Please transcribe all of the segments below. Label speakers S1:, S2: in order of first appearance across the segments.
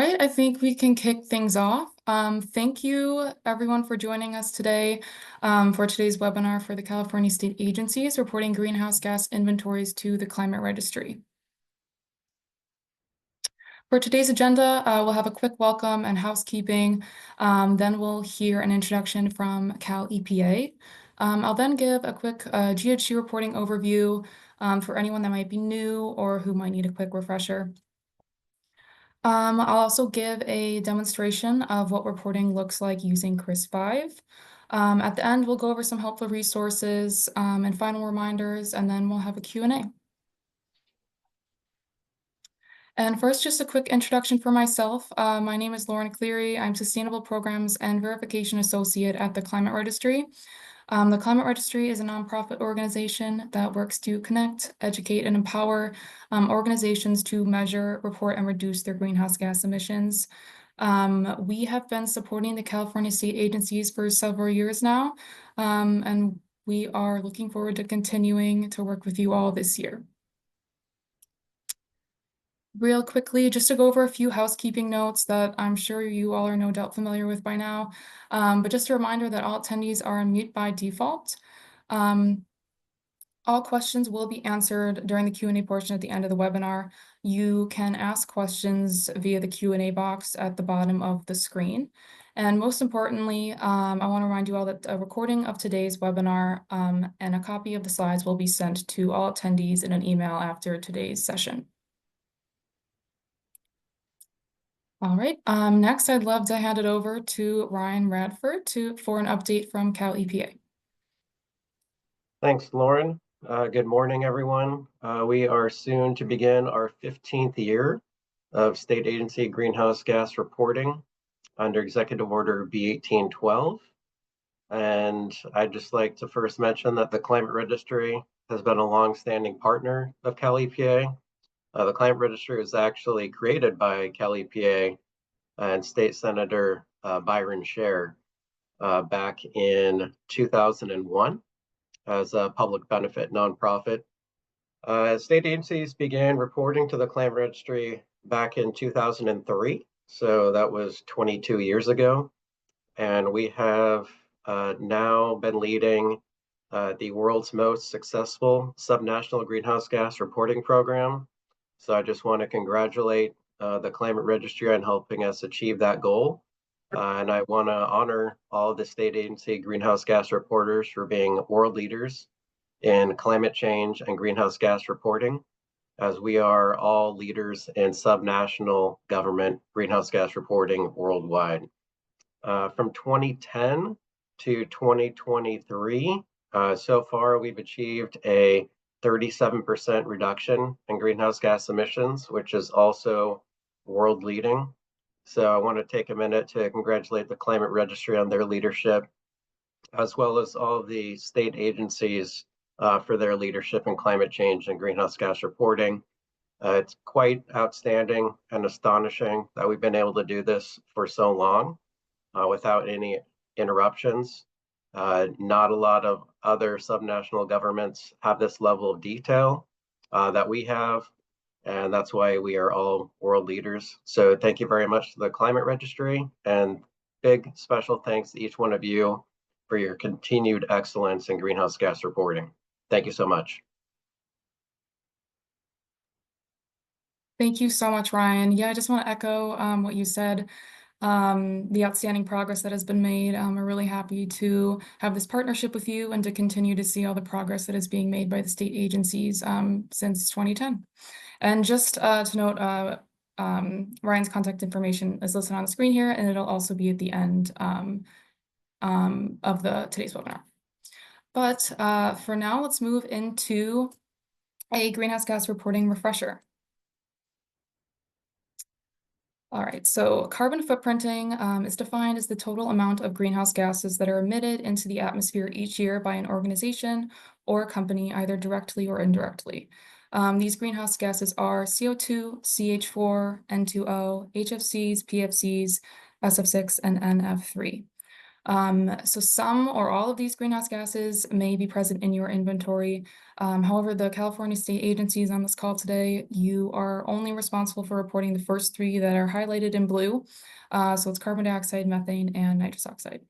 S1: right, I think we can kick things off. Thank you everyone for joining us today for today's webinar for the California State Agencies reporting greenhouse gas inventories to the Climate Registry. For today's agenda, we'll have a quick welcome and housekeeping. Then we'll hear an introduction from Cal EPA. I'll then give a quick GHG reporting overview for anyone that might be new or who might need a quick refresher. I'll also give a demonstration of what reporting looks like using CRIS5. At the end, we'll go over some helpful resources and final reminders, and then we'll have a Q&A. And first, just a quick introduction for myself. My name is Lauren Cleary. I'm Sustainable Programs and Verification Associate at the Climate Registry. The Climate Registry is a nonprofit organization that works to connect, educate, and empower organizations to measure, report, and reduce their greenhouse gas emissions. We have been supporting the California state agencies for several years now, and we are looking forward to continuing to work with you all this year. Real quickly, just to go over a few housekeeping notes that I'm sure you all are no doubt familiar with by now, but just a reminder that all attendees are on mute by default. All questions will be answered during the Q&A portion at the end of the webinar. You can ask questions via the Q&A box at the bottom of the screen. And most importantly, I want to remind you all that a recording of today's webinar and a copy of the slides will be sent to all attendees in an email after today's session. All right, next I'd love to hand it over to Ryan Radford for an update from Cal EPA.
S2: Thanks, Lauren. Good morning, everyone. We are soon to begin our 15th year of state agency greenhouse gas reporting under Executive Order B1812. And I'd just like to first mention that the Climate Registry has been a long-standing partner of Cal EPA. The Climate Registry was actually created by Cal EPA and State Senator Byron Scher back in 2001 as a public benefit nonprofit. State agencies began reporting to the Climate Registry back in 2003, so that was 22 years ago. And we have now been leading the world's most successful subnational greenhouse gas reporting program. So I just want to congratulate the Climate Registry on helping us achieve that goal. And I want to honor all of the state agency greenhouse gas reporters for being world leaders in climate change and greenhouse gas reporting, as we are all leaders in subnational government greenhouse gas reporting worldwide. From 2010 to 2023, so far we've achieved a 37% reduction in greenhouse gas emissions, which is also world leading. So I want to take a minute to congratulate the Climate Registry on their leadership, as well as all the state agencies for their leadership in climate change and greenhouse gas reporting. It's quite outstanding and astonishing that we've been able to do this for so long without any interruptions. Not a lot of other subnational governments have this level of detail that we have, and that's why we are all world leaders. So thank you very much to the Climate Registry, and big special thanks to each one of you for your continued excellence in greenhouse gas reporting. Thank you so much.
S1: Thank you so much, Ryan. Yeah, I just want to echo what you said. The outstanding progress that has been made. We're really happy to have this partnership with you and to continue to see all the progress that is being made by the state agencies since 2010. And just to note, Ryan's contact information is listed on the screen here, and it'll also be at the end of today's webinar. But for now, let's move into a greenhouse gas reporting refresher. All right, so carbon footprinting is defined as the total amount of greenhouse gases that are emitted into the atmosphere each year by an organization or company, either directly or indirectly. These greenhouse gases are CO2, CH4, N2O, HFCs, PFCs, SF6, and NF3. So some or all of these greenhouse gases may be present in your inventory. However, the California state agencies on this call today, you are only responsible for reporting the first three that are highlighted in blue. So it's carbon dioxide, methane, and nitrous oxide.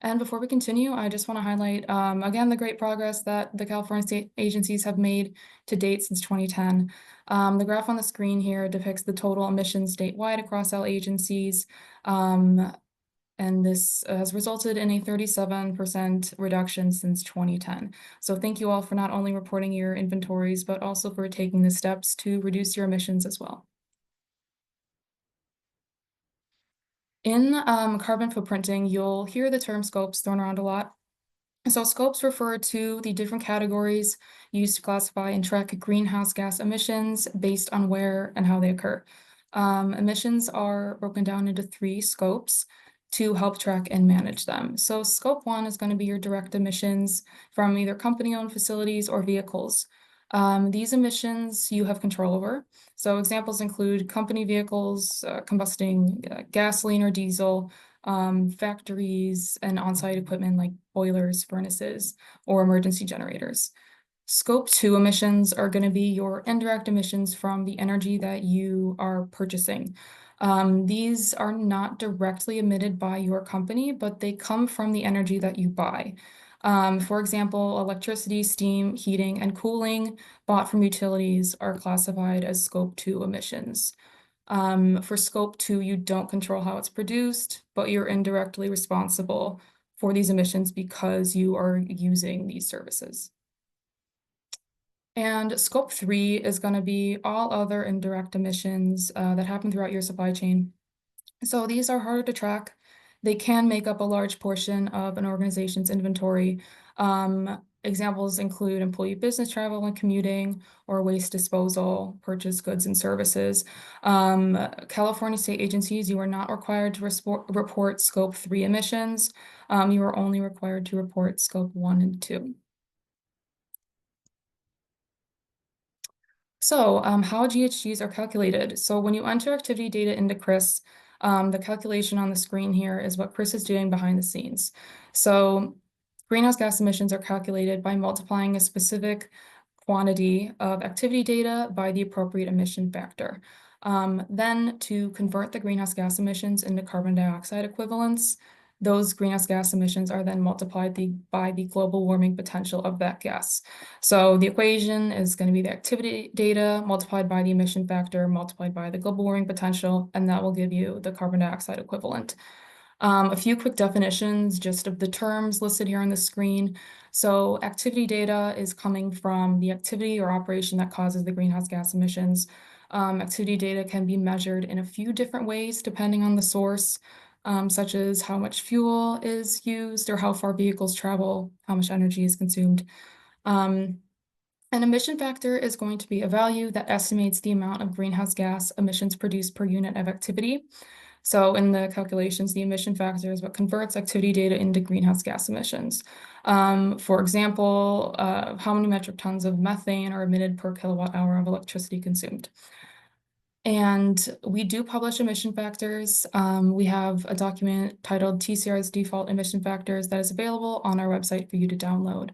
S1: And before we continue, I just want to highlight, again, the great progress that the California state agencies have made to date since 2010. The graph on the screen here depicts the total emissions statewide across all agencies. And this has resulted in a 37% reduction since 2010. So thank you all for not only reporting your inventories, but also for taking the steps to reduce your emissions as well. In carbon footprinting, you'll hear the term scopes thrown around a lot. So scopes refer to the different categories used to classify and track greenhouse gas emissions based on where and how they occur. Emissions are broken down into three scopes to help track and manage them. So scope one is going to be your direct emissions from either company-owned facilities or vehicles. These emissions you have control over. So examples include company vehicles combusting gasoline or diesel, factories and on-site equipment like boilers, furnaces, or emergency generators. Scope 2 emissions are going to be your indirect emissions from the energy that you are purchasing. These are not directly emitted by your company, but they come from the energy that you buy. For example, electricity, steam, heating, and cooling bought from utilities are classified as Scope 2 emissions. For Scope 2, you don't control how it's produced, but you're indirectly responsible for these emissions because you are using these services. And Scope 3 is going to be all other indirect emissions that happen throughout your supply chain. So these are harder to track. They can make up a large portion of an organization's inventory. Examples include employee business travel and commuting, or waste disposal, purchased goods and services. California state agencies, you are not required to report Scope 3 emissions. You are only required to report Scope 1 and 2. So how GHGs are calculated. So when you enter activity data into Chris, the calculation on the screen here is what Chris is doing behind the scenes. So greenhouse gas emissions are calculated by multiplying a specific quantity of activity data by the appropriate emission factor. Then to convert the greenhouse gas emissions into carbon dioxide equivalents, those greenhouse gas emissions are then multiplied by the global warming potential of that gas. So the equation is going to be the activity data multiplied by the emission factor multiplied by the global warming potential, and that will give you the carbon dioxide equivalent. A few quick definitions just of the terms listed here on the screen. So activity data is coming from the activity or operation that causes the greenhouse gas emissions. Activity data can be measured in a few different ways depending on the source, such as how much fuel is used or how far vehicles travel, how much energy is consumed. An emission factor is going to be a value that estimates the amount of greenhouse gas emissions produced per unit of activity. So in the calculations, the emission factor is what converts activity data into greenhouse gas emissions. For example, how many metric tons of methane are emitted per kilowatt hour of electricity consumed. And we do publish emission factors. We have a document titled TCR's Default Emission Factors that is available on our website for you to download.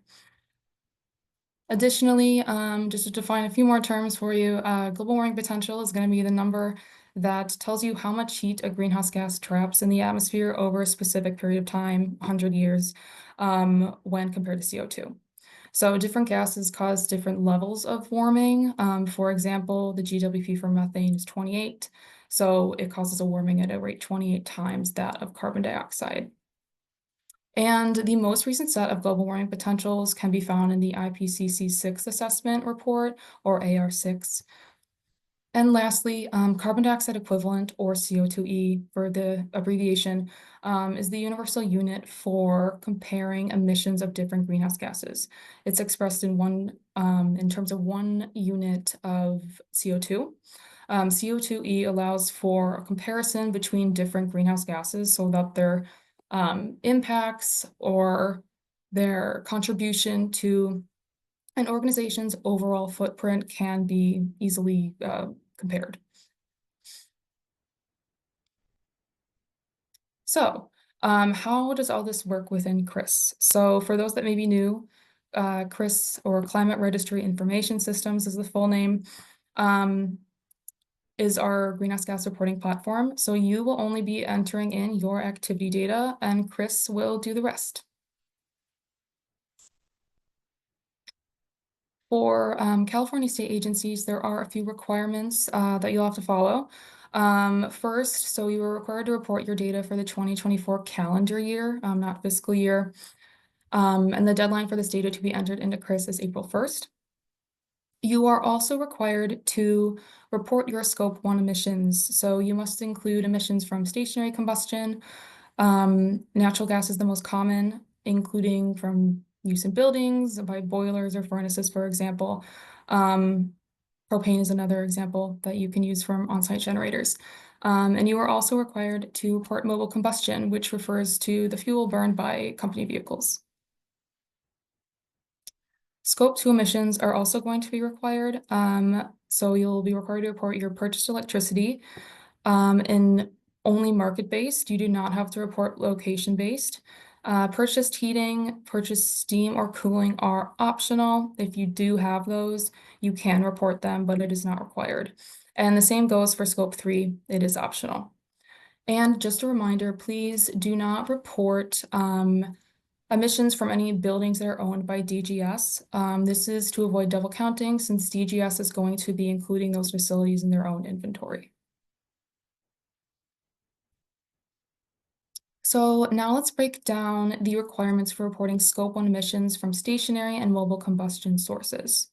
S1: Additionally, just to define a few more terms for you, global warming potential is going to be the number that tells you how much heat a greenhouse gas traps in the atmosphere over a specific period of time, 100 years, when compared to CO2. So different gases cause different levels of warming. For example, the GWP for methane is 28, so it causes a warming at a rate 28 times that of carbon dioxide. And the most recent set of global warming potentials can be found in the IPCC 6 assessment report, or AR6. And lastly, carbon dioxide equivalent, or CO2e for the abbreviation, is the universal unit for comparing emissions of different greenhouse gases. It's expressed in terms of 1 unit of CO2. CO2e allows for a comparison between different greenhouse gases so that their impacts or their contribution to an organization's overall footprint can be easily compared. So, how does all this work within CRIS? So for those that may be new, CRIS, or Climate Registry Information Systems is the full name, is our greenhouse gas reporting platform. So you will only be entering in your activity data and CRIS will do the rest. For California state agencies, there are a few requirements that you'll have to follow. First, so you are required to report your data for the 2024 calendar year, not fiscal year. And the deadline for this data to be entered into CRIS is April 1st. You are also required to report your Scope 1 emissions. So you must include emissions from stationary combustion. Natural gas is the most common, including from use in buildings, by boilers or furnaces, for example. Propane is another example that you can use from on-site generators. And you are also required to report mobile combustion, which refers to the fuel burned by company vehicles. Scope 2 emissions are also going to be required. So you'll be required to report your purchased electricity in only market-based. You do not have to report location-based. Purchased heating, purchased steam or cooling are optional. If you do have those, you can report them, but it is not required. And the same goes for Scope 3. It is optional. And just a reminder, please do not report emissions from any buildings that are owned by DGS. This is to avoid double counting since DGS is going to be including those facilities in their own inventory. So now let's break down the requirements for reporting Scope 1 emissions from stationary and mobile combustion sources.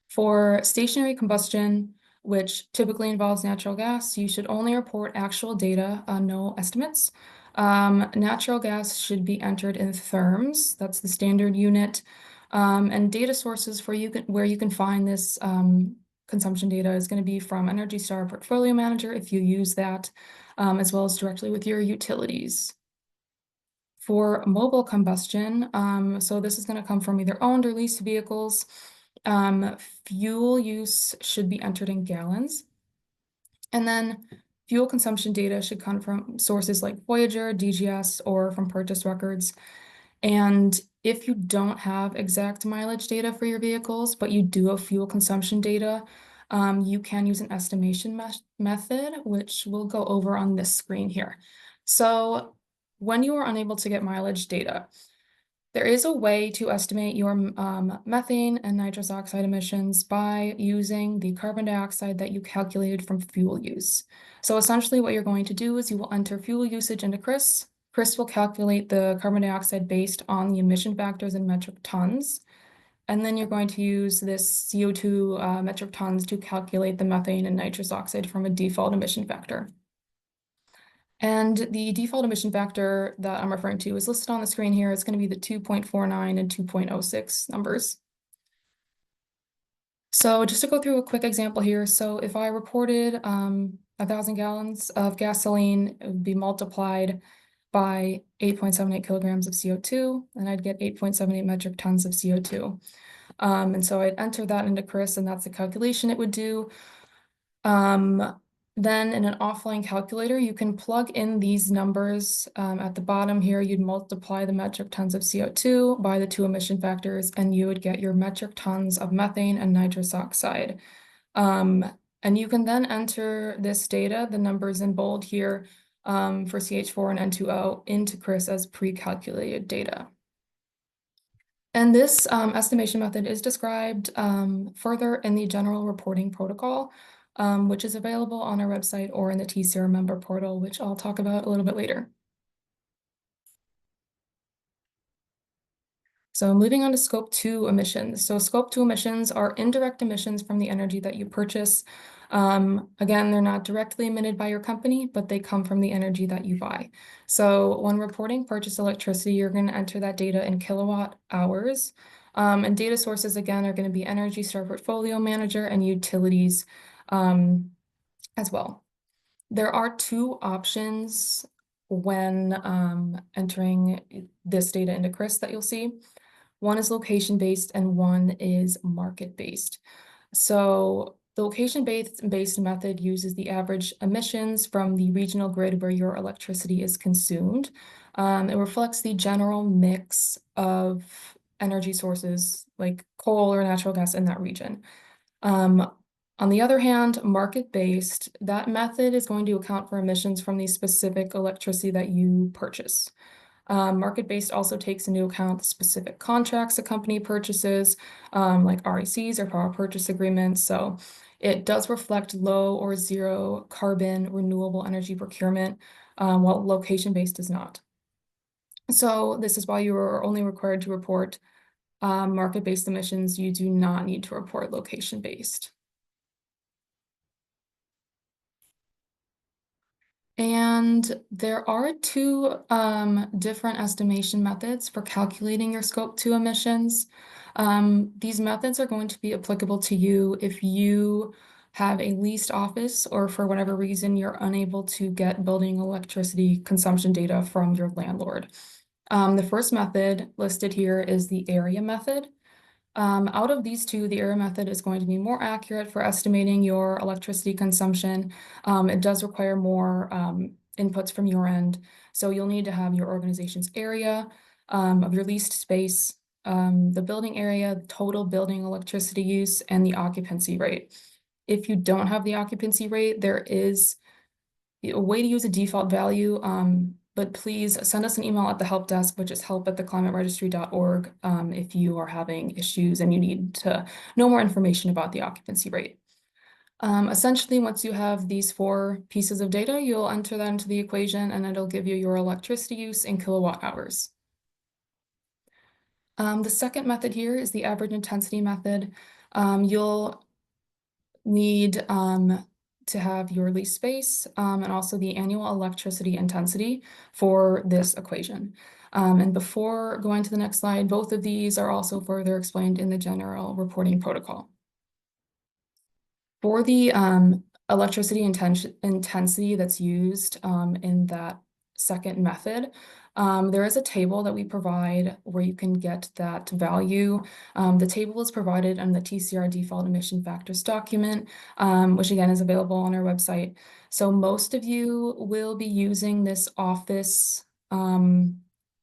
S1: For stationary combustion, which typically involves natural gas, you should only report actual data, no estimates. Natural gas should be entered in therms, that's the standard unit. And data sources for where you can find this consumption data is going to be from Energy Star Portfolio Manager if you use that, as well as directly with your utilities. For mobile combustion, so this is going to come from either owned or leased vehicles. Fuel use should be entered in gallons. And then fuel consumption data should come from sources like Voyager, DGS, or from purchase records. And if you don't have exact mileage data for your vehicles, but you do have fuel consumption data, you can use an estimation method, which we'll go over on this screen here. So when you are unable to get mileage data, there is a way to estimate your methane and nitrous oxide emissions by using the carbon dioxide that you calculated from fuel use. So essentially what you're going to do is you will enter fuel usage into CRIS. CRIS will calculate the carbon dioxide based on the emission factors in metric tons. And then you're going to use this CO2 metric tons to calculate the methane and nitrous oxide from a default emission factor. And the default emission factor that I'm referring to is listed on the screen here. It's going to be the 2.49 and 2.06 numbers. So just to go through a quick example here. So if I reported 1,000 gallons of gasoline, it would be multiplied by 8.78 kilograms of CO2, and I'd get 8.78 metric tons of CO2. And so I'd enter that into CRIS, and that's the calculation it would do. Then in an offline calculator, you can plug in these numbers at the bottom here. You'd multiply the metric tons of CO2 by the two emission factors, and you would get your metric tons of methane and nitrous oxide. And you can then enter this data, the numbers in bold here, for CH4 and N2O into CRIS as pre-calculated data. And this estimation method is described further in the general reporting protocol, which is available on our website or in the TCR member portal, which I'll talk about a little bit later. So moving on to Scope 2 emissions. So Scope 2 emissions are indirect emissions from the energy that you purchase. Again, they're not directly emitted by your company, but they come from the energy that you buy. So when reporting purchased electricity, you're going to enter that data in kilowatt hours. And data sources, again, are going to be Energy Star Portfolio Manager and utilities as well. There are two options when entering this data into CRIS that you'll see. One is location-based and one is market-based. So The location-based method uses the average emissions from the regional grid where your electricity is consumed. It reflects the general mix of energy sources like coal or natural gas in that region. On the other hand, market-based, that method is going to account for emissions from the specific electricity that you purchase. Market-based also takes into account the specific contracts a company purchases, like RECs or power purchase agreements. So it does reflect low or zero carbon renewable energy procurement, while location-based does not. So this is why you are only required to report market-based emissions. You do not need to report location-based. And there are two different estimation methods for calculating your Scope 2 emissions. These methods are going to be applicable to you if you have a leased office or for whatever reason you're unable to get building electricity consumption data from your landlord. The first method listed here is the area method. Out of these two, the area method is going to be more accurate for estimating your electricity consumption. It does require more inputs from your end. So you'll need to have your organization's area of your leased space, the building area, total building electricity use, and the occupancy rate. If you don't have the occupancy rate, there is a way to use a default value, but please send us an email at the help desk, which is help@theclimateregistry.org, if you are having issues and you need to know more information about the occupancy rate. Essentially, once you have these four pieces of data, you'll enter that into the equation and it'll give you your electricity use in kilowatt hours. The second method here is the average intensity method. You'll need to have your lease space and also the annual electricity intensity for this equation. And before going to the next slide, both of these are also further explained in the general reporting protocol. For the electricity intensity that's used in that second method, there is a table that we provide where you can get that value. The table is provided in the TCR default emission factors document, which again is available on our website. So most of you will be using this office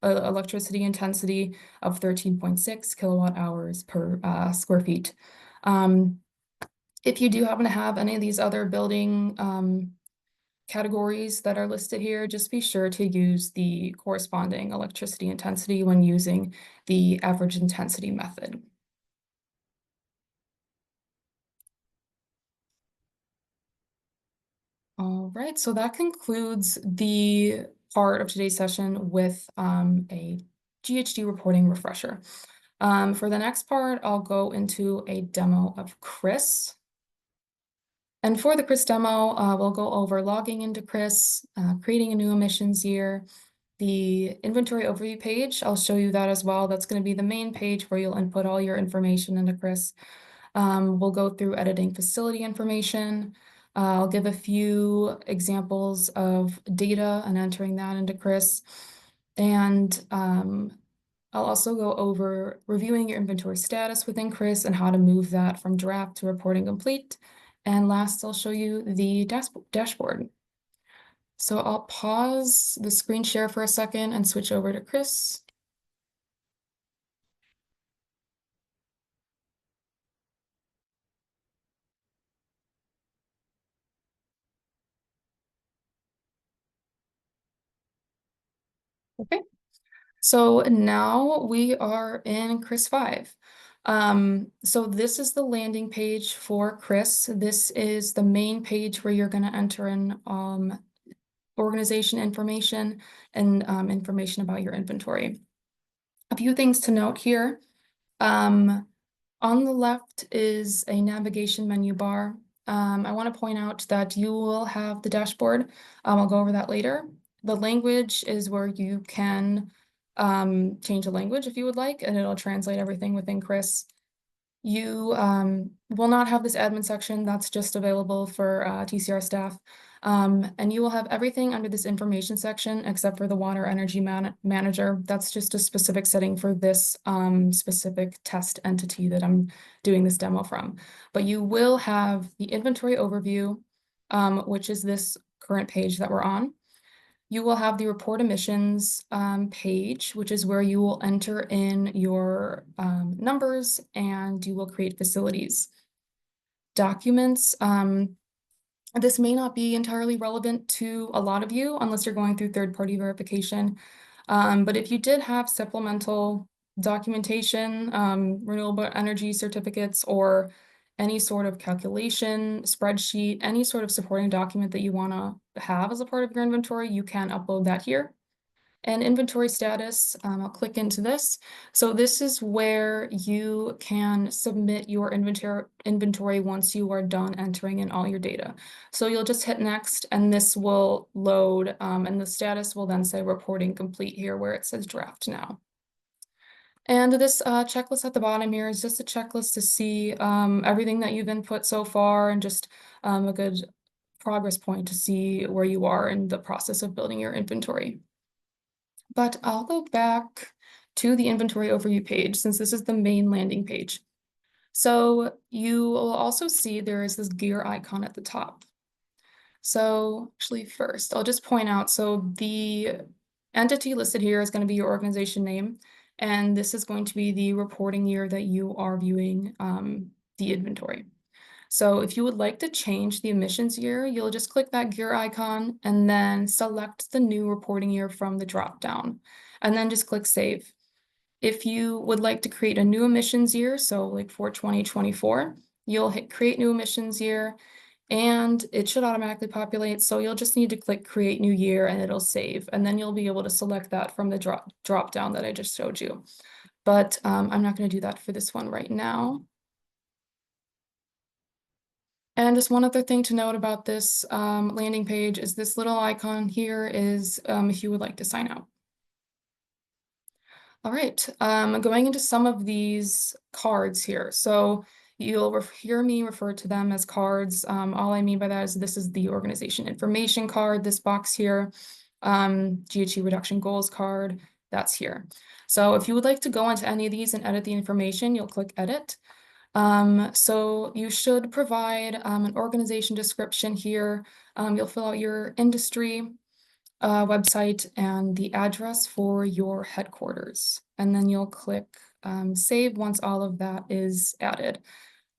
S1: electricity intensity of 13.6 kilowatt hours per square feet. If you do happen to have any of these other building categories that are listed here, just be sure to use the corresponding electricity intensity when using the average intensity method. All right, so that concludes the part of today's session with a GHG reporting refresher. For the next part, I'll go into a demo of CRIS. And for the CRIS demo, we'll go over logging into CRIS, creating a new emissions year, the inventory overview page. I'll show you that as well. That's going to be the main page where you'll input all your information into CRIS. We'll go through editing facility information. I'll give a few examples of data and entering that into CRIS. And I'll also go over reviewing your inventory status within CRIS and how to move that from draft to reporting complete. And last, I'll show you the dashboard. So I'll pause the screen share for a second and switch over to CRIS. Okay, so now we are in CRIS 5. So this is the landing page for CRIS. This is the main page where you're going to enter in organization information and information about your inventory. A few things to note here. On the left is a navigation menu bar. I want to point out that you will have the dashboard. I'll go over that later. The language is where you can change the language if you would like, and it'll translate everything within CRIS. You will not have this admin section. That's just available for TCR staff. And you will have everything under this information section except for the water energy manager. That's just a specific setting for this specific test entity that I'm doing this demo from. But you will have the inventory overview, which is this current page that we're on. You will have the report emissions page, which is where you will enter in your numbers and you will create facilities. Documents, this may not be entirely relevant to a lot of you unless you're going through third-party verification. But if you did have supplemental documentation, renewable energy certificates, or any sort of calculation, spreadsheet, any sort of supporting document that you want to have as a part of your inventory, you can upload that here. And inventory status, I'll click into this. So this is where you can submit your inventory once you are done entering in all your data. So you'll just hit next and this will load and the status will then say reporting complete here where it says draft now. And this checklist at the bottom here is just a checklist to see everything that you've input so far and just a good progress point to see where you are in the process of building your inventory. But I'll go back to the inventory overview page since this is the main landing page. So you will also see there is this gear icon at the top. So actually first, I'll just point out, so the entity listed here is going to be your organization name, and this is going to be the reporting year that you are viewing the inventory. So if you would like to change the emissions year, you'll just click that gear icon and then select the new reporting year from the drop-down, and then just click Save. If you would like to create a new emissions year, so like for 2024, you'll hit Create New Emissions Year, and it should automatically populate. So you'll just need to click Create New Year and it'll save, and then you'll be able to select that from the drop-down that I just showed you. But I'm not going to do that for this one right now. And just one other thing to note about this landing page is this little icon here is if you would like to sign out. All right, going into some of these cards here. So you'll hear me refer to them as cards. All I mean by that is this is the organization information card, this box here, GHG reduction goals card, that's here. So if you would like to go into any of these and edit the information, you'll click edit. So you should provide an organization description here. You'll fill out your industry, website, and the address for your headquarters. And then you'll click save once all of that is added.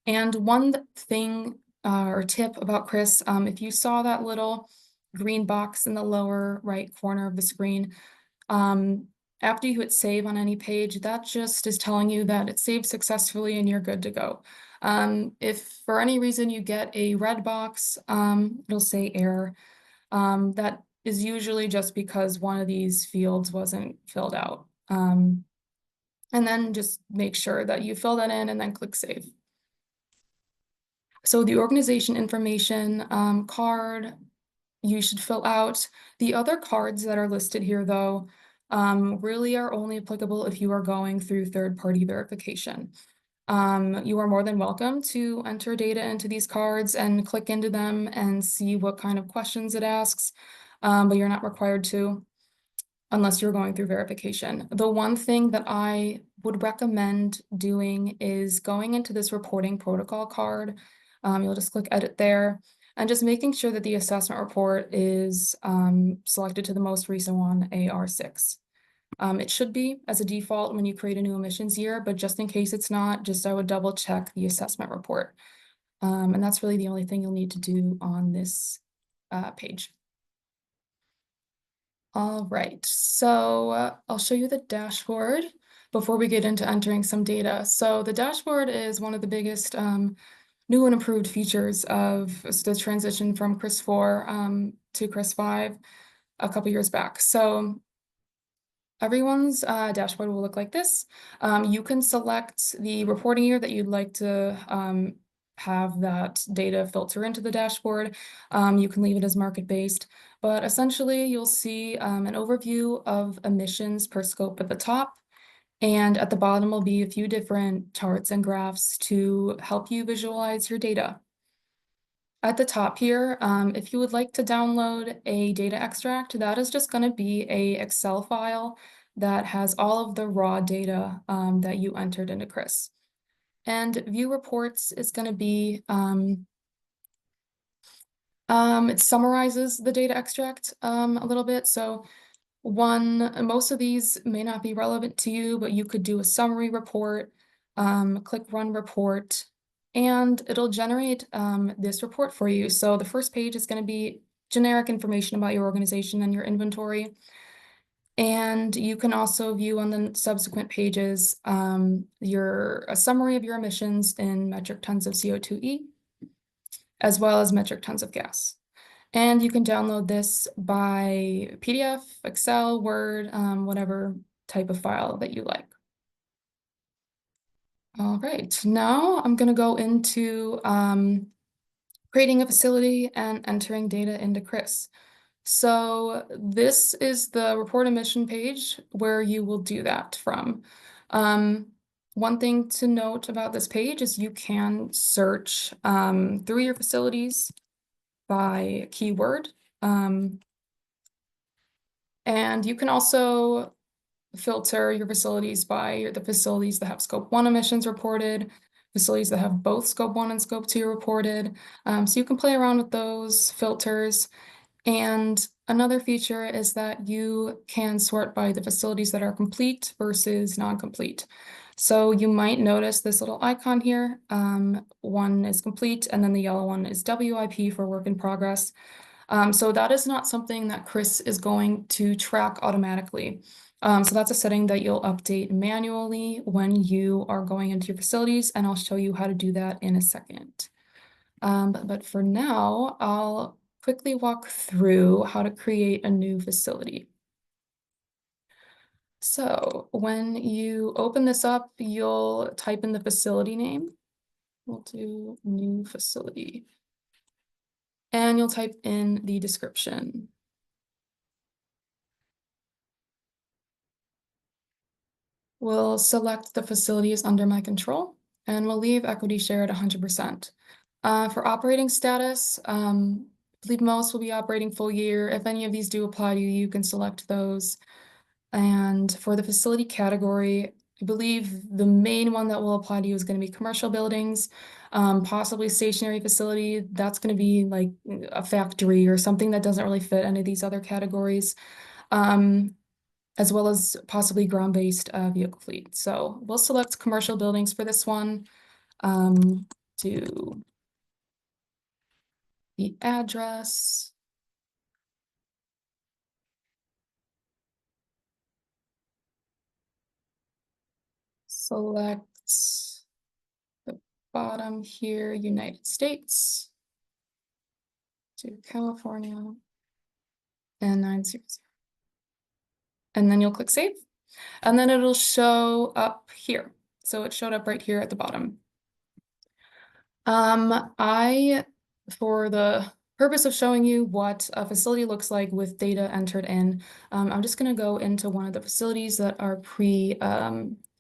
S1: And one thing or tip about Chris, if you saw that little green box in the lower right corner of the screen, after you hit save on any page, that just is telling you that it saved successfully and you're good to go. If for any reason you get a red box, it'll say error. That is usually just because one of these fields wasn't filled out. And then just make sure that you fill that in and then click save. So the organization information card, you should fill out. The other cards that are listed here, though, really are only applicable if you are going through third-party verification. You are more than welcome to enter data into these cards and click into them and see what kind of questions it asks, but you're not required to unless you're going through verification. The one thing that I would recommend doing is going into this reporting protocol card. You'll just click edit there and just making sure that the assessment report is selected to the most recent one, AR6. It should be as a default when you create a new emissions year, but just in case it's not, I would double check the assessment report. And that's really the only thing you'll need to do on this page. All right, so I'll show you the dashboard before we get into entering some data. So the dashboard is one of the biggest new and improved features of the transition from CRIS 4 to CRIS 5 a couple years back. So everyone's dashboard will look like this. You can select the reporting year that you'd like to have that data filter into the dashboard. You can leave it as market-based, but essentially you'll see an overview of emissions per scope at the top. And at the bottom will be a few different charts and graphs to help you visualize your data. At the top here, if you would like to download a data extract, that is just going to be a Excel file that has all of the raw data that you entered into CRIS. And view reports is going to be, it summarizes the data extract a little bit. So most of these may not be relevant to you, but you could do a summary report, click run report, and it'll generate this report for you. So the first page is going to be generic information about your organization and your inventory. And you can also view on the subsequent pages a summary of your emissions in metric tons of CO2e, as well as metric tons of gas. And you can download this by PDF, Excel, Word, whatever type of file that you like. All right, now I'm going to go into creating a facility and entering data into CRIS. So this is the report emission page where you will do that from. One thing to note about this page is you can search through your facilities by keyword. And you can also filter your facilities by the facilities that have Scope 1 emissions reported, facilities that have both Scope 1 and Scope 2 reported. So you can play around with those filters. And another feature is that you can sort by the facilities that are complete versus non-complete. So you might notice this little icon here. One is complete, and then the yellow one is WIP for work in progress. So that is not something that CRIS is going to track automatically. So that's a setting that you'll update manually when you are going into your facilities, and I'll show you how to do that in a second. But for now, I'll quickly walk through how to create a new facility. So when you open this up, you'll type in the facility name. We'll do new facility. And you'll type in the description. We'll select the facility as under my control, and we'll leave equity share at 100%. For operating status, I believe most will be operating full year. If any of these do apply to you, you can select those. And for the facility category, I believe the main one that will apply to you is going to be commercial buildings, possibly stationary facility. That's going to be like a factory or something that doesn't really fit any of these other categories. As well as possibly ground-based vehicle fleet. So we'll select commercial buildings for this one. To the address. Select the bottom here, United States. To California. And 900. And then you'll click save. And then it'll show up here. So it showed up right here at the bottom. For the purpose of showing you what a facility looks like with data entered in, I'm just going to go into one of the facilities that are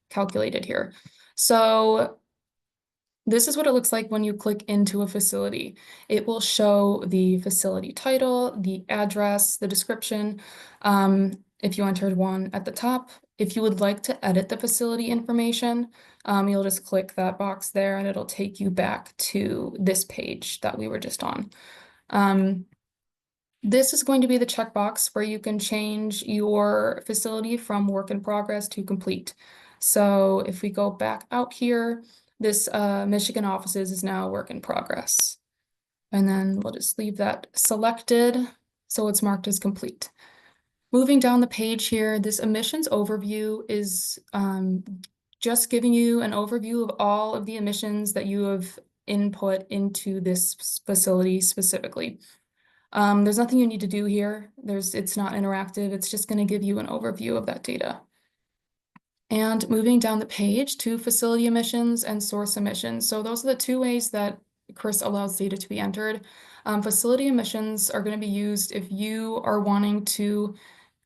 S1: calculated here. So this is what it looks like when you click into a facility. It will show the facility title, the address, the description, if you entered one at the top. If you would like to edit the facility information, you'll just click that box there and it'll take you back to this page that we were just on. This is going to be the checkbox where you can change your facility from work in progress to complete. So if we go back out here, this Michigan offices is now work in progress. And then we'll just leave that selected so it's marked as complete. Moving down the page here, this emissions overview is just giving you an overview of all of the emissions that you have input into this facility specifically. There's nothing you need to do here. It's not interactive. It's just going to give you an overview of that data. And moving down the page to facility emissions and source emissions. So those are the two ways that CRIS allows data to be entered. Facility emissions are going to be used if you are wanting to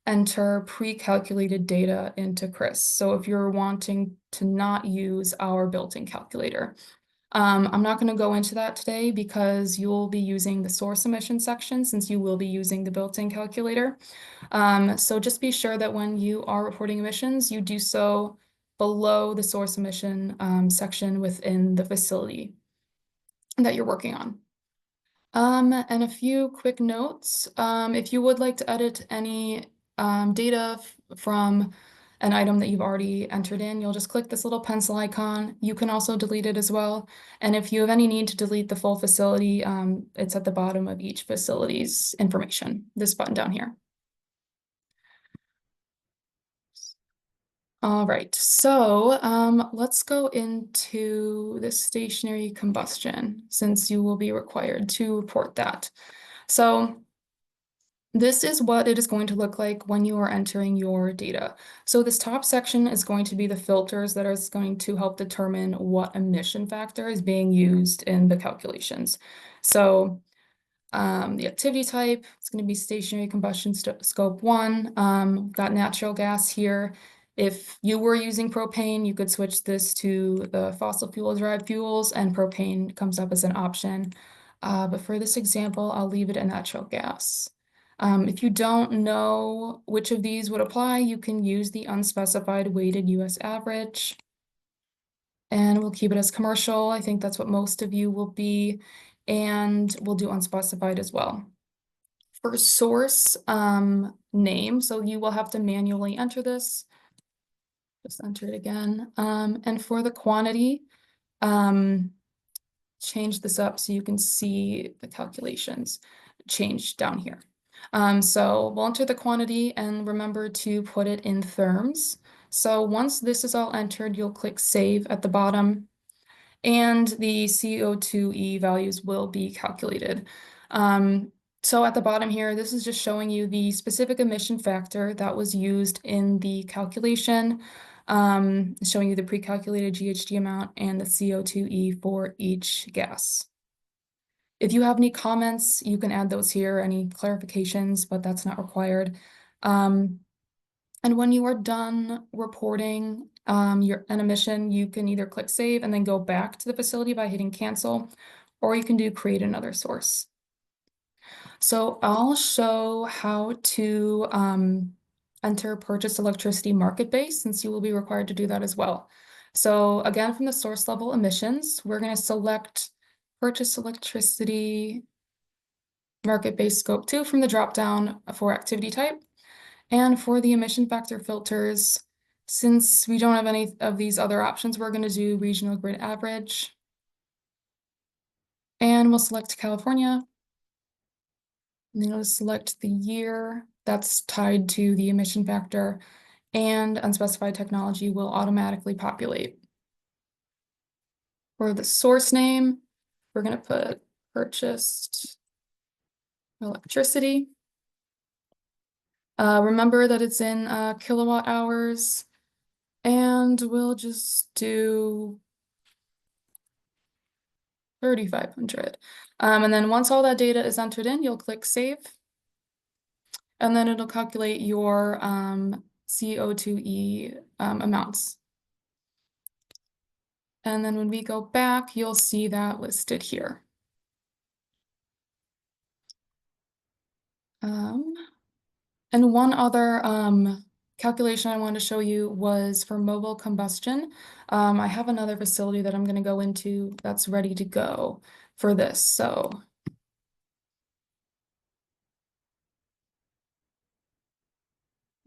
S1: enter pre-calculated data into CRIS. So if you're wanting to not use our built-in calculator. I'm not going to go into that today because you'll be using the source emission section since you will be using the built-in calculator. So just be sure that when you are reporting emissions, you do so below the source emission section within the facility that you're working on. And a few quick notes. If you would like to edit any data from an item that you've already entered in, you'll just click this little pencil icon. You can also delete it as well. And if you have any need to delete the full facility, it's at the bottom of each facility's information, this button down here. All right, so let's go into the stationary combustion since you will be required to report that. So this is what it is going to look like when you are entering your data. So this top section is going to be the filters that are going to help determine what emission factor is being used in the calculations. So the activity type, it's going to be stationary combustion scope 1. Got natural gas here. If you were using propane, you could switch this to the fossil fuel derived fuels, and propane comes up as an option. But for this example, I'll leave it at natural gas. If you don't know which of these would apply, you can use the unspecified weighted US average. And we'll keep it as commercial. I think that's what most of you will be. And we'll do unspecified as well. For source name, so you will have to manually enter this. Just enter it again. And for the quantity, change this up so you can see the calculations change down here. So we'll enter the quantity and remember to put it in therms. So once this is all entered, you'll click save at the bottom and the CO2e values will be calculated. So at the bottom here, this is just showing you the specific emission factor that was used in the calculation, showing you the pre-calculated GHG amount and the CO2e for each gas. If you have any comments, you can add those here, any clarifications, but that's not required. And when you are done reporting an emission, you can either click save and then go back to the facility by hitting cancel, or you can do create another source. So I'll show how to enter purchased electricity market base since you will be required to do that as well. So again, from the source level emissions, we're going to select purchased electricity market base scope 2 from the dropdown for activity type. And for the emission factor filters, since we don't have any of these other options, we're going to do regional grid average. And we'll select California. And then we'll select the year that's tied to the emission factor, and unspecified technology will automatically populate. For the source name, we're going to put purchased electricity. Remember that it's in kilowatt hours, and we'll just do 3,500. And then once all that data is entered in, you'll click save, and then it'll calculate your CO2e amounts. And then when we go back, you'll see that listed here. And one other calculation I wanted to show you was for mobile combustion. I have another facility that I'm going to go into that's ready to go for this. So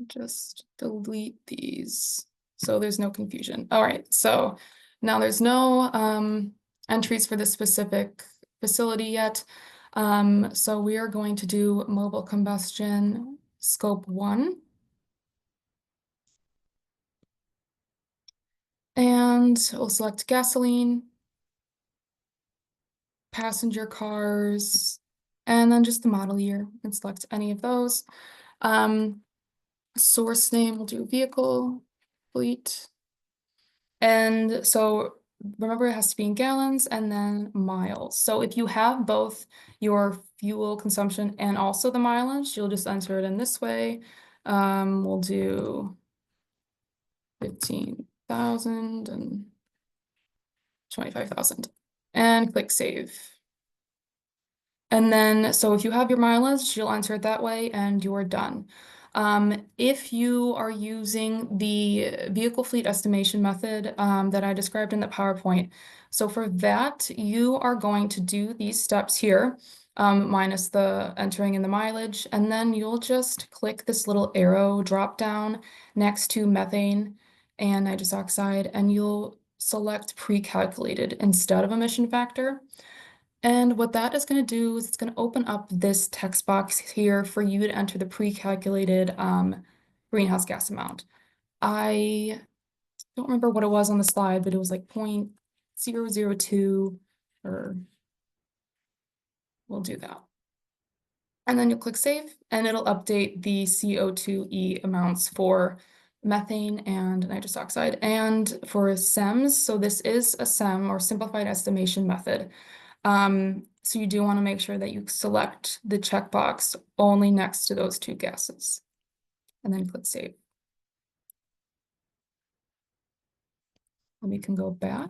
S1: just delete these so there's no confusion. All right, so now there's no entries for this specific facility yet. So we are going to do mobile combustion scope 1. And we'll select gasoline, passenger cars, and then just the model year and select any of those. Source name, we'll do vehicle, fleet. And so remember it has to be in gallons and then miles. So if you have both your fuel consumption and also the mileage, you'll just enter it in this way. We'll do 15,000 and 25,000 and click save. And then, so if you have your mileage, you'll enter it that way and you're done. If you are using the vehicle fleet estimation method that I described in the PowerPoint, so for that, you are going to do these steps here, minus the entering in the mileage, and then you'll just click this little arrow drop down next to methane and nitrous oxide, and you'll select pre-calculated instead of emission factor. And what that is going to do is it's going to open up this text box here for you to enter the pre-calculated greenhouse gas amount. I don't remember what it was on the slide, but it was like 0.002, or we'll do that. And then you'll click save and it'll update the CO2e amounts for methane and nitrous oxide. And for SEMS, so this is a SEM or simplified estimation method. So you do want to make sure that you select the checkbox only next to those two gases and then click save. And we can go back.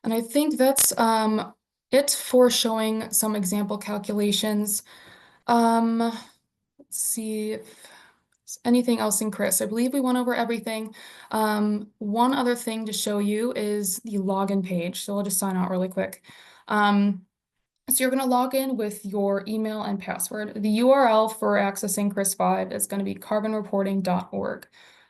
S1: And I think that's it for showing some example calculations. Let's see if there's anything else in Chris. I believe we went over everything. One other thing to show you is the login page. So I'll just sign out really quick. So you're going to log in with your email and password. The URL for accessing Chris5 is going to be carbonreporting.org.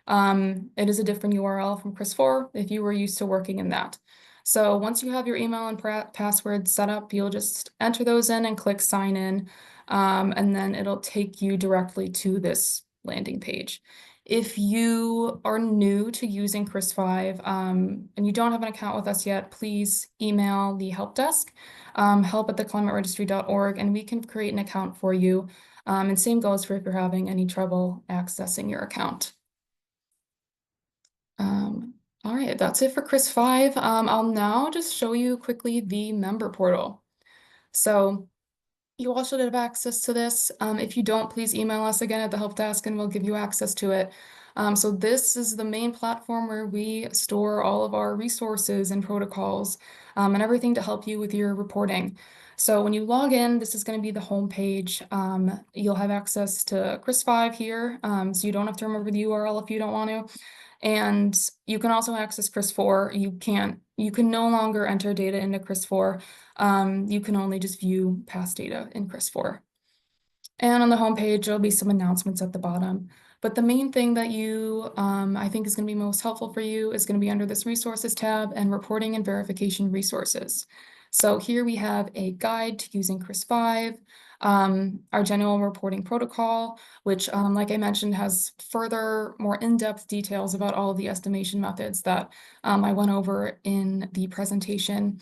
S1: It is a different URL from Chris4 if you were used to working in that. So once you have your email and password set up, you'll just enter those in and click sign in, and then it'll take you directly to this landing page. If you are new to using Chris5 and you don't have an account with us yet, please email the help desk, help@theclimateregistry.org, and we can create an account for you. And same goes for if you're having any trouble accessing your account. All right, that's it for Chris5. I'll now just show you quickly the member portal. So you all should have access to this. If you don't, please email us again at the help desk and we'll give you access to it. So this is the main platform where we store all of our resources and protocols and everything to help you with your reporting. So when you log in, this is going to be the home page. You'll have access to Chris5 here, so you don't have to remember the URL if you don't want to. And you can also access Chris4. You can no longer enter data into Chris4. You can only just view past data in Chris4. And on the homepage, there'll be some announcements at the bottom. But the main thing that I think is going to be most helpful for you is going to be under this resources tab and reporting and verification resources. So here we have a guide to using Chris5, our general reporting protocol, which, like I mentioned, has further, more in-depth details about all of the estimation methods that I went over in the presentation.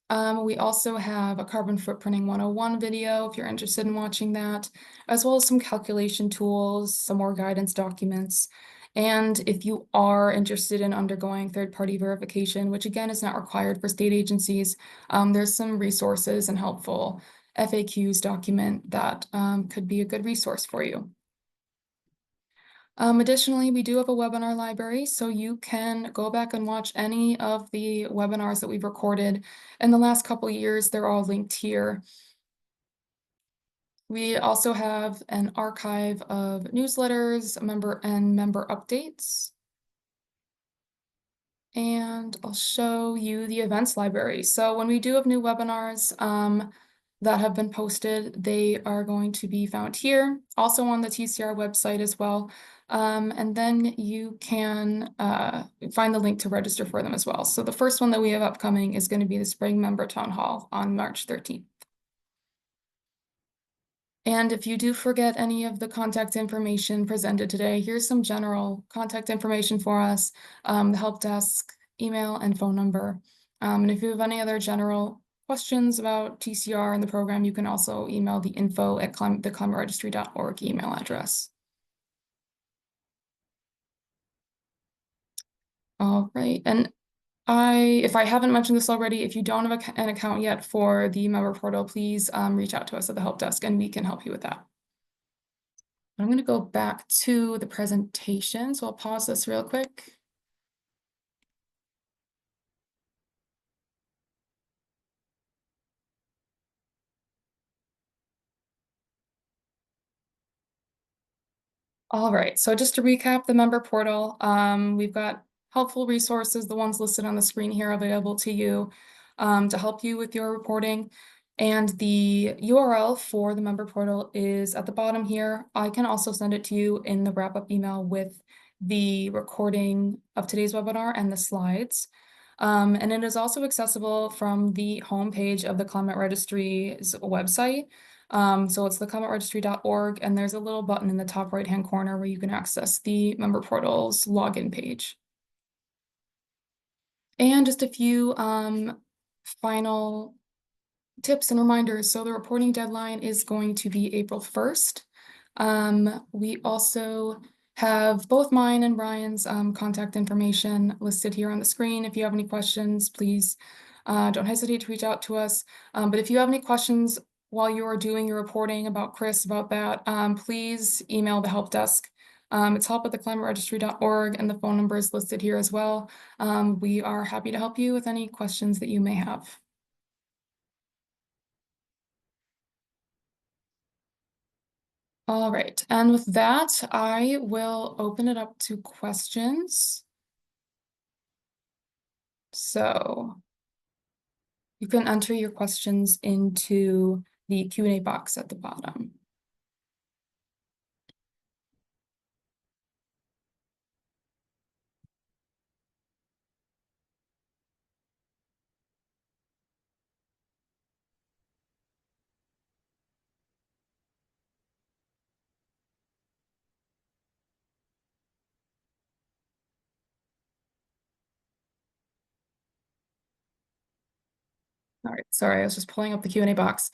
S1: We also have a carbon footprinting 101 video if you're interested in watching that, as well as some calculation tools, some more guidance documents. And if you are interested in undergoing third-party verification, which again is not required for state agencies, there's some resources and helpful FAQs document that could be a good resource for you. Additionally, we do have a webinar library, so you can go back and watch any of the webinars that we've recorded in the last couple of years. They're all linked here. We also have an archive of newsletters, member updates. And I'll show you the events library. So when we do have new webinars that have been posted, they are going to be found here, also on the TCR website as well. And then you can find the link to register for them as well. So the first one that we have upcoming is going to be the Spring Member Town Hall on March 13th. And if you do forget any of the contact information presented today, here's some general contact information for us, the help desk, email, and phone number. And if you have any other general questions about TCR and the program, you can also email the info@theclimateregistry.org email address. All right, and if I haven't mentioned this already, if you don't have an account yet for the member portal, please reach out to us at the help desk and we can help you with that. I'm going to go back to the presentation, so I'll pause this real quick. All right, so just to recap the member portal, we've got helpful resources, the ones listed on the screen here available to you to help you with your reporting. And the URL for the member portal is at the bottom here. I can also send it to you in the wrap-up email with the recording of today's webinar and the slides. And it is also accessible from the homepage of the Climate Registry's website. So it's theclimateregistry.org, and there's a little button in the top right-hand corner where you can access the member portal's login page. And just a few final tips and reminders. So the reporting deadline is going to be April 1st. We also have both mine and Brian's contact information listed here on the screen. If you have any questions, please don't hesitate to reach out to us. But if you have any questions while you are doing your reporting about Chris, about that, please email the help desk. It's help@theclimateregistry.org, and the phone number is listed here as well. We are happy to help you with any questions that you may have. All right, and with that, I will open it up to questions. So you can enter your questions into the Q&A box at the bottom. All right, sorry, I was just pulling up the Q&A box.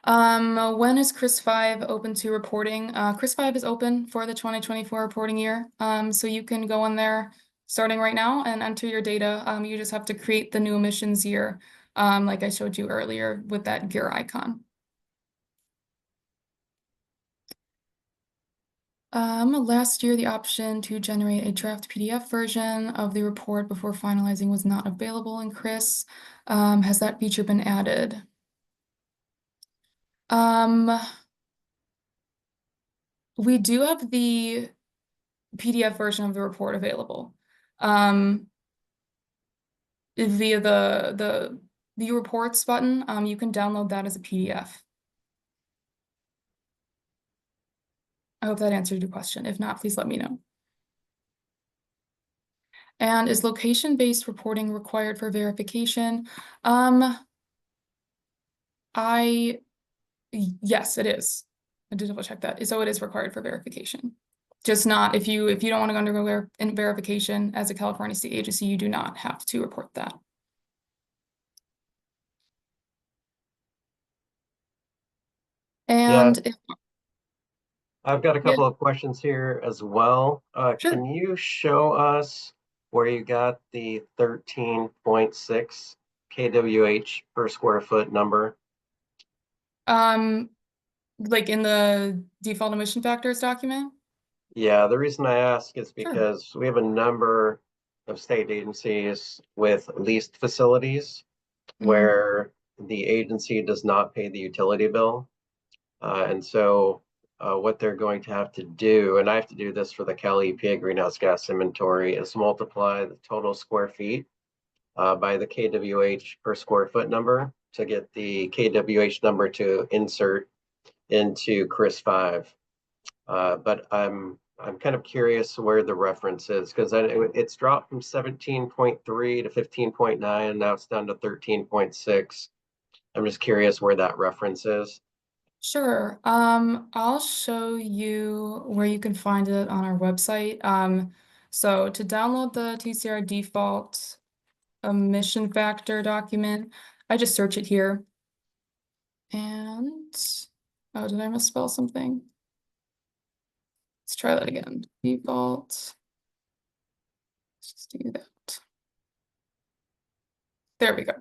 S1: When is CRIS 5 open to reporting? CRIS 5 is open for the 2024 reporting year. So you can go in there starting right now and enter your data. You just have to create the new emissions year, like I showed you earlier with that gear icon. Last year, the option to generate a draft PDF version of the report before finalizing was not available in CRIS. Has that feature been added? We do have the PDF version of the report available via the View Reports button. You can download that as a PDF. I hope that answered your question. If not, please let me know. And is location-based reporting required for verification? Yes, it is. I did double check that. So it is required for verification. Just not if you don't want to undergo verification as a California state agency, you do not have to report that.
S2: Yeah,
S1: And if,
S2: I've got a
S1: yeah,
S2: couple of questions here as well.
S1: sure.
S2: Can you show us where you got the 13.6 kWh per square foot number?
S1: Like in the default emission factors document?
S2: Yeah, the reason I ask is
S1: Sure.
S2: because we have a number of state agencies with leased facilities
S1: Mm,
S2: where the agency does not pay the utility bill. And so what they're going to have to do, and I have to do this for the Cal EPA greenhouse gas inventory, is multiply the total square feet by the kWh per square foot number to get the kWh number to insert into CRIS 5. But I'm kind of curious where the reference is because it's dropped from 17.3 to 15.9, and now it's down to 13.6. I'm just curious where that reference is.
S1: sure. I'll show you where you can find it on our website. So to download the TCR default emission factor document, I just search it here. And, oh, did I misspell something? Let's try that again. Default. Let's just do that. There we go.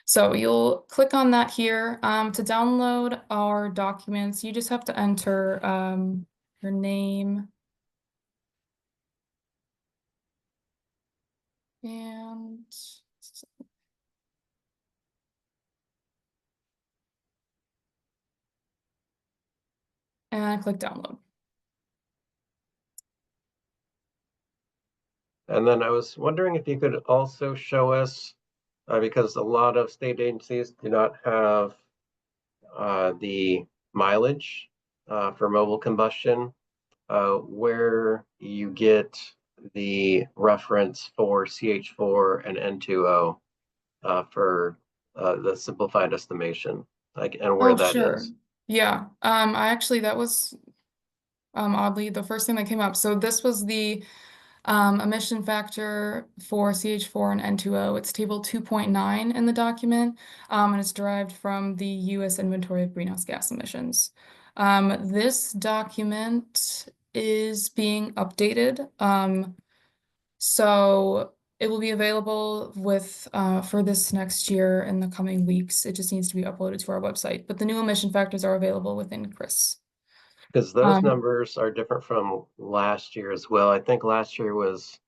S1: So you'll click on that here. To download our documents, you just have to enter your name. And click download.
S2: And then I was wondering if you could also show us, because a lot of state agencies do not have the mileage for mobile combustion, where you get the reference for CH4 and N2O for the simplified estimation, like, and where
S1: Oh,
S2: that
S1: sure.
S2: is.
S1: Yeah. That was oddly the first thing that came up. So this was the emission factor for CH4 and N2O. It's table 2.9 in the document, and it's derived from the US inventory of greenhouse gas emissions. This document is being updated. So it will be available for this next year in the coming weeks. It just needs to be uploaded to our website. But the new emission factors are available within CRIS.
S2: Because those
S1: Um,
S2: numbers are different from last year as well. I think last year was,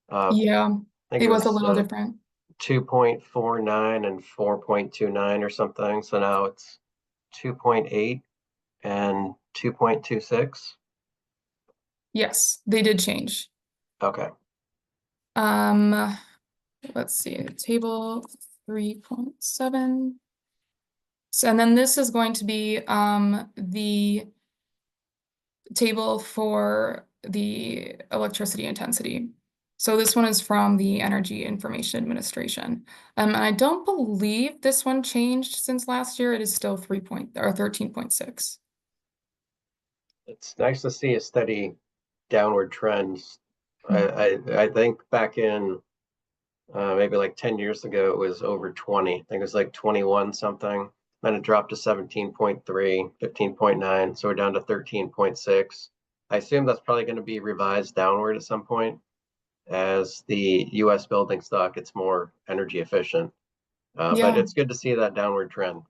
S1: yeah,
S2: I think
S1: it
S2: it
S1: was a
S2: was
S1: little different.
S2: 2.49 and 4.29 or something. So now it's 2.8 and 2.26.
S1: Yes, they did change.
S2: Okay.
S1: Um, let's see, table 3.7. So, and then this is going to be the table for the electricity intensity. So this one is from the Energy Information Administration. And I don't believe this one changed since last year. It is still 13.6.
S2: It's nice to see a steady downward trend.
S1: Hmm.
S2: I think back in maybe like 10 years ago, it was over 20. I think it was like 21 something. Then it dropped to 17.3, 15.9. So we're down to 13.6. I assume that's probably going to be revised downward at some point as the US building stock gets more energy efficient. But
S1: Yeah,
S2: it's good to see that downward trend.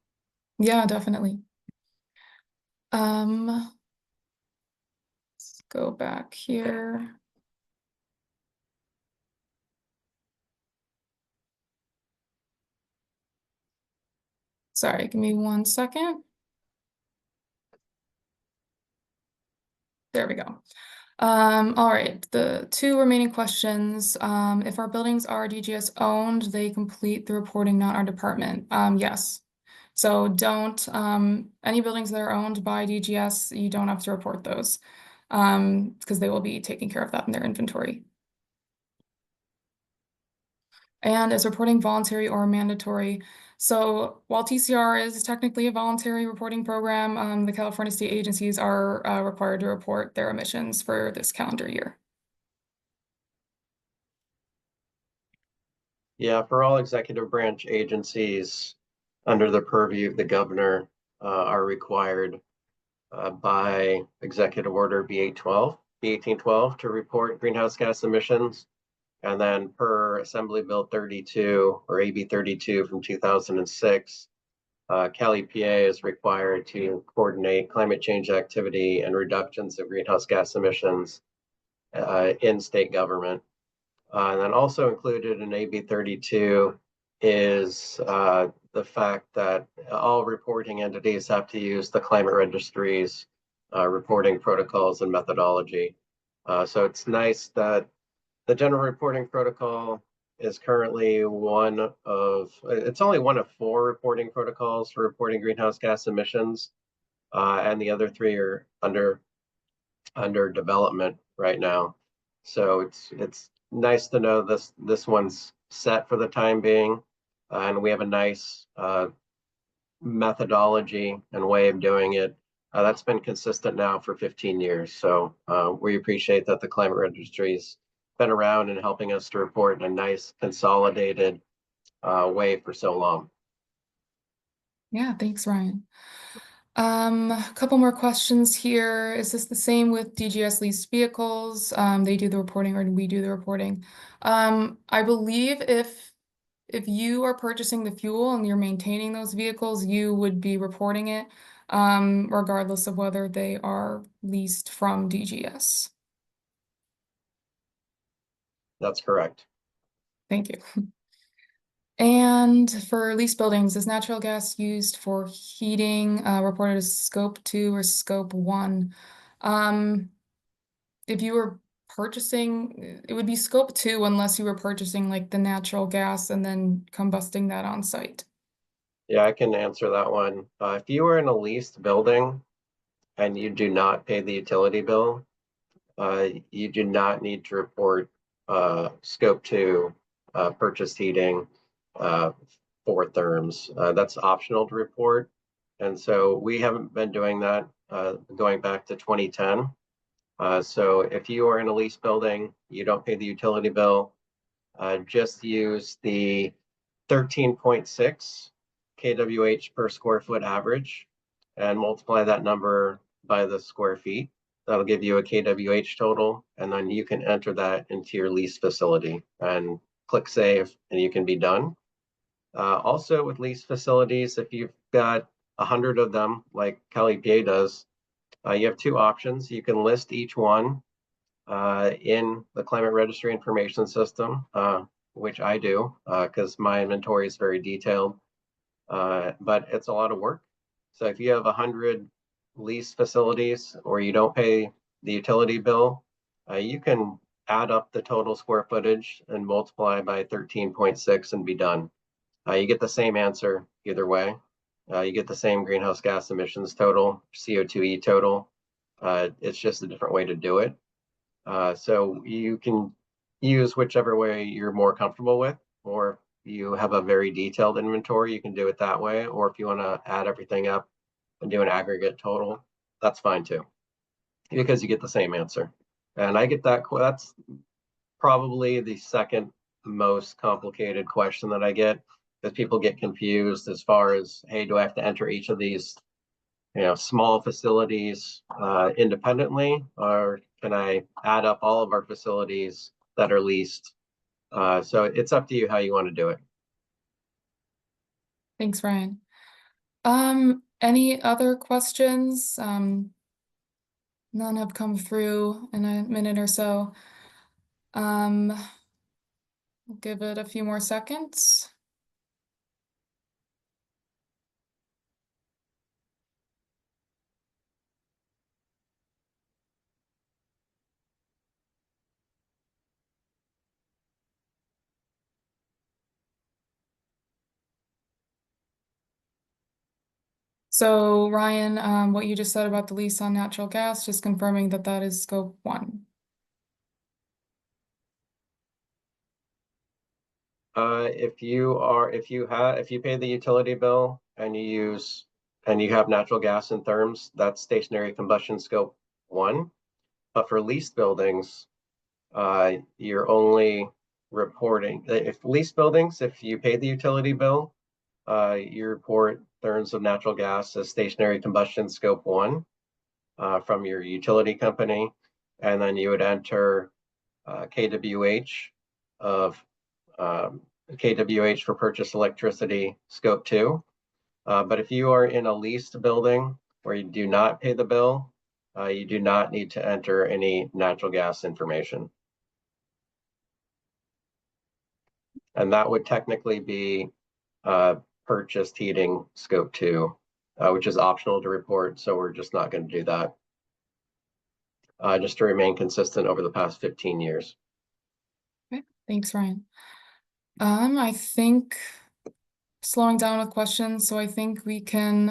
S1: yeah, definitely. Let's go back here. Sorry, give me 1 second. There we go. All right, the two remaining questions. If our buildings are DGS owned, they complete the reporting, not our department. Yes. So don't, any buildings that are owned by DGS, you don't have to report those, because they will be taking care of that in their inventory. And is reporting voluntary or mandatory? So while TCR is technically a voluntary reporting program, the California state agencies are required to report their emissions for this calendar year.
S2: Yeah, for all executive branch agencies under the purview of the governor are required by Executive Order B1812 to report greenhouse gas emissions. And then per Assembly Bill 32 or AB 32 from 2006, Cal EPA is required to coordinate climate change activity and reductions of greenhouse gas emissions in state government. And then also included in AB 32 is the fact that all reporting entities have to use the climate registry's reporting protocols and methodology. So it's nice that the general reporting protocol is currently it's only one of four reporting protocols for reporting greenhouse gas emissions, and the other three are under development right now. So it's nice to know this one's set for the time being, and we have a nice methodology and way of doing it. That's been consistent now for 15 years. So we appreciate that the climate registry's been around and helping us to report in a nice consolidated way for so long.
S1: Yeah, thanks, Ryan. A couple more questions here. Is this the same with DGS leased vehicles? They do the reporting or do we do the reporting? I believe if you are purchasing the fuel and you're maintaining those vehicles, you would be reporting it. regardless of whether they are leased from DGS.
S2: That's correct.
S1: Thank you. And for leased buildings, is natural gas used for heating reported as scope 2 or scope 1? If you were purchasing, it would be scope 2 unless you were purchasing like the natural gas and then combusting that on site.
S2: Yeah, I can answer that one. If you are in a leased building and you do not pay the utility bill, you do not need to report scope 2 purchased heating uh, for therms. That's optional to report. And so we haven't been doing that going back to 2010. So if you are in a leased building, you don't pay the utility bill, just use the 13.6 kWh per square foot average and multiply that number by the square feet. That'll give you a kWh total, and then you can enter that into your lease facility and click save, and you can be done. Also, with lease facilities, if you've got 100 of them, like Cali PA does, you have two options. You can list each one in the Climate Registry Information System, which I do because my inventory is very detailed, but it's a lot of work. So if you have 100 lease facilities or you don't pay the utility bill, you can add up the total square footage and multiply by 13.6 and be done. You get the same answer either way. You get the same greenhouse gas emissions total, CO2e total. It's just a different way to do it. So you can use whichever way you're more comfortable with, or if you have a very detailed inventory, you can do it that way. Or if you want to add everything up and do an aggregate total, that's fine too, because you get the same answer. And I get that. That's probably the second most complicated question that I get, because people get confused as far as, hey, do I have to enter each of these small facilities independently, or can I add up all of our facilities that are leased? So it's up to you how you want to do it.
S1: Thanks, Ryan. Any other questions? None have come through in a minute or so. We'll give it a few more seconds. So Ryan, what you just said about the lease on natural gas, just confirming that that is scope 1.
S2: If you pay the utility bill and you have natural gas and therms, that's stationary combustion scope 1. But for leased buildings, you're only reporting if leased buildings, if you pay the utility bill, you report therms of natural gas as stationary combustion scope 1 from your utility company, and then you would enter kWh of kWh for purchased electricity scope 2. But if you are in a leased building where you do not pay the bill, you do not need to enter any natural gas information. And that would technically be purchased heating scope 2, which is optional to report. So we're just not going to do that, just to remain consistent over the past 15 years.
S1: Okay, thanks, Ryan. I think slowing down with questions, so I think we can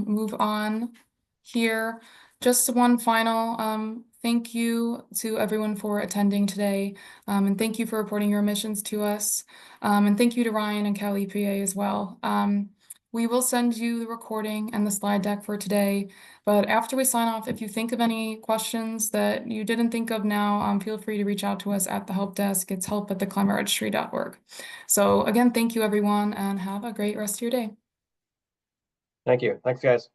S1: move on here. Just one final thank you to everyone for attending today, and thank you for reporting your emissions to us, and thank you to Ryan and Cali PA as well. We will send you the recording and the slide deck for today, but after we sign off, if you think of any questions that you didn't think of now, feel free to reach out to us at the help desk. It's help@theclimateregistry.org. So again, thank you everyone, and have a great rest of your day.
S2: Thank you. Thanks, guys.